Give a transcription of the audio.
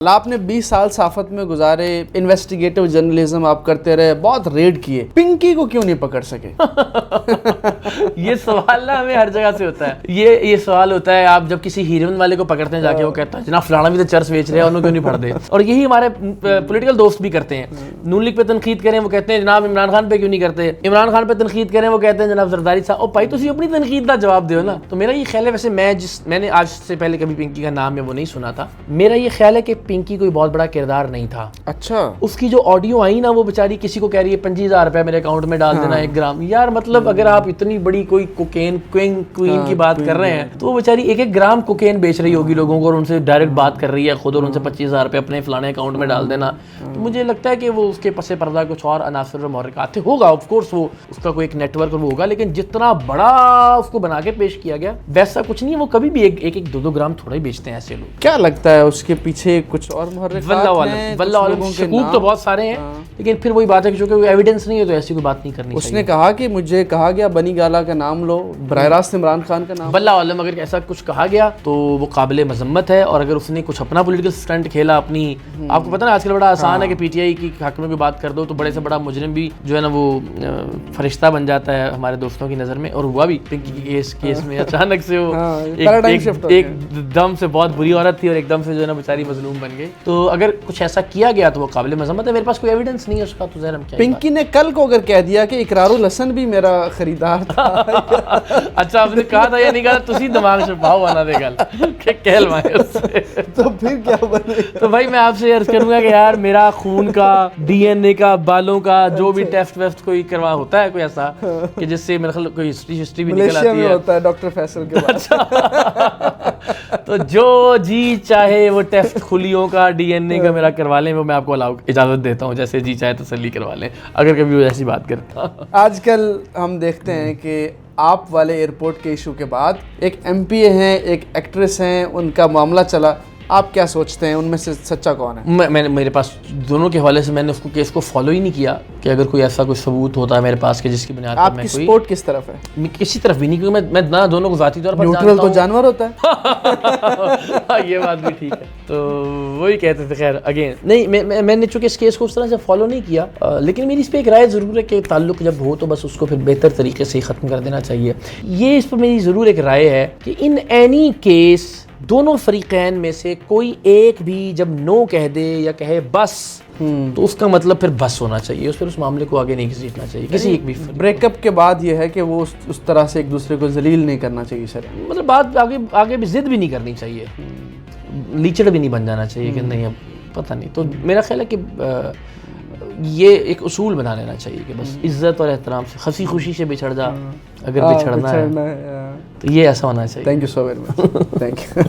آپ نے 20 سال صحافت میں گزارے، انویسٹیگیٹو جرنلزم آپ کرتے رہے، بہت ریڈ کیے، پنکی کو کیوں نہیں پکڑ سکے؟ یہ سوال نا ہمیں ہر جگہ سے ہوتا ہے. یہ سوال ہوتا ہے آپ جب کسی ہیروئن والے کو پکڑتے ہیں جا کے، وہ کہتا ہے جناب فلانا بھی تو چرس بیچ رہے ہیں، انہوں کیوں نہیں پڑھ دے. اور یہی ہمارے پولیٹیکل دوست بھی کرتے ہیں. نون لیگ پہ تنقید کریں وہ کہتے ہیں جناب عمران خان پہ کیوں نہیں کرتے، عمران خان پہ تنقید کریں وہ کہتے ہیں جناب زرداری صاحب. او بھائی تسی اپنی تنقید کا جواب دیو نا. تو میرا یہ خیال ہے، ویسے میں نے آج سے پہلے کبھی پنکی کا نام ہے وہ نہیں سنا تھا، میرا یہ خیال ہے کہ پنکی کوئی بہت بڑا کردار نہیں تھا. اچھا، اس کی جو آڈیو آئی نا، وہ بیچاری کسی کو کہہ رہی ہے 25,000 روپے میرے اکاؤنٹ میں ڈال دینا 1 گرام. یار مطلب اگر آپ اتنی بڑی کوئی کوکین کوئین کی بات کر رہے ہیں تو وہ بیچاری 1 گرام کوکین بیچ رہی ہوگی لوگوں کو، اور ان سے ڈائریکٹ بات کر رہی ہے خود، اور ان سے 25,000 روپے اپنے فلانے اکاؤنٹ میں ڈال دینا. تو مجھے لگتا ہے کہ وہ اس کے پس پردہ کچھ اور عناصر اور محرکات ہوگا. آف کورس وہ اس کا کوئی ایک نیٹ ورک وہ ہوگا، لیکن جتنا بڑا اس کو بنا کے پیش کیا گیا ویسا کچھ نہیں ہے. وہ کبھی بھی 1-2 گرام تھوڑا ہی بیچتے ہیں ایسے لوگ. کیا لگتا ہے اس کے پیچھے کچھ اور محرکات ہیں؟ واللہ عالم، شکوک تو بہت سارے ہیں، لیکن پھر وہی بات ہے کہ چونکہ کوئی ایویڈنس نہیں ہے تو ایسی کوئی بات نہیں کرنی چاہیے. اس نے کہا کہ مجھے کہا گیا بنی گالا کا نام لو، براہ راست عمران خان کا نام. واللہ عالم، اگر ایسا کچھ کہا گیا تو وہ قابل مذمت ہے. اور اگر اس نے کچھ اپنا پولیٹیکل سٹنٹ کھیلا اپنی، آپ کو پتہ نا آج کل بڑا آسان ہے کہ پی ٹی آئی کی حق میں بھی بات کر دو تو بڑے سے بڑا مجرم بھی جو ہے نا وہ فرشتہ بن جاتا ہے ہمارے دوستوں کی نظر میں. اور ہوا بھی پنکی کی کیس میں اچانک سے وہ ایک دم سے بہت بری عورت تھی اور ایک دم سے جو ہے نا بیچاری مظلوم بن گئی. تو اگر کچھ ایسا کیا گیا تو وہ قابل مذمت ہے. میرے پاس کوئی ایویڈنس نہیں ہے اس کا، تو ظاہر ہم کیا. پنکی نے کل کو اگر کہہ دیا کہ اقرار الحسن بھی میرا خریدار تھا. اچھا آپ نے کہا تھا یا نہیں کہا، تسی دماغ سے پاؤ آنا دے گل کہ کہل مائے اس سے، تو پھر کیا بنے؟ تو بھائی میں آپ سے عرض کروں گا کہ یار میرا خون کا، ڈی این اے کا، بالوں کا جو بھی ٹیسٹ ویسٹ کوئی کروا ہوتا ہے کوئی ایسا کہ جس سے میرے خیال کوئی ہسٹری بھی نکل آتی ہے، ہوتا ہے ڈاکٹر فیصل کے بعد. تو جو جی چاہے وہ ٹیسٹ خلیوں کا، ڈی این اے کا میرا کروا لیں، وہ میں آپ کو اجازت دیتا ہوں، جیسے جی چاہے تسلی کروا لیں اگر کبھی وہ ایسی بات کرتا. آج کل ہم دیکھتے ہیں کہ آپ والے ایئرپورٹ کے ایشو کے بعد ایک ایم پی اے ہیں، ایک ایکٹریس ہیں، ان کا معاملہ چلا. آپ کیا سوچتے ہیں ان میں سے سچا کون ہے؟ میرے پاس دونوں کے حوالے سے میں نے اس کو کیس کو فالو ہی نہیں کیا کہ اگر کوئی ایسا کوئی ثبوت ہوتا ہے میرے پاس کہ جس کی بنیاد پر میں کوئی سپورٹ کس طرف ہے؟ میں کسی طرف بھی نہیں، کیونکہ میں نہ دونوں کو ذاتی طور پر جانتا ہوں. نیوٹرل تو جانور ہوتا ہے. یہ بات بھی ٹھیک ہے. تو وہی کہتے تھے. خیر اگین نہیں، میں نے چونکہ اس کیس کو اس طرح سے فالو نہیں کیا، لیکن میری اس پہ ایک رائے ضرور ہے کہ تعلق جب ہو تو بس اس کو پھر بہتر طریقے سے ہی ختم کر دینا چاہیے. یہ اس پر میری ضرور ایک رائے ہے کہ ان اینی کیس دونوں فریقین میں سے کوئی ایک بھی جب نو کہہ دے یا کہے بس، تو اس کا مطلب پھر بس ہونا چاہیے، اس پر اس معاملے کو آگے نہیں گھسیٹنا چاہیے کسی ایک بھی. بریک اپ کے بعد یہ ہے کہ وہ اس طرح سے ایک دوسرے کو ذلیل نہیں کرنا چاہیے سر. مطلب بات آگے بھی ضد بھی نہیں کرنی چاہیے، لیچڑ بھی نہیں بن جانا چاہیے کہ نہیں اب پتہ نہیں. تو میرا خیال ہے کہ یہ ایک اصول بنا لینا چاہیے کہ بس عزت اور احترام سے ہنسی خوشی سے بچھڑ جا اگر بچھڑنا ہے تو یہ ایسا ہونا چاہیے. Thank you so very much. Thank you.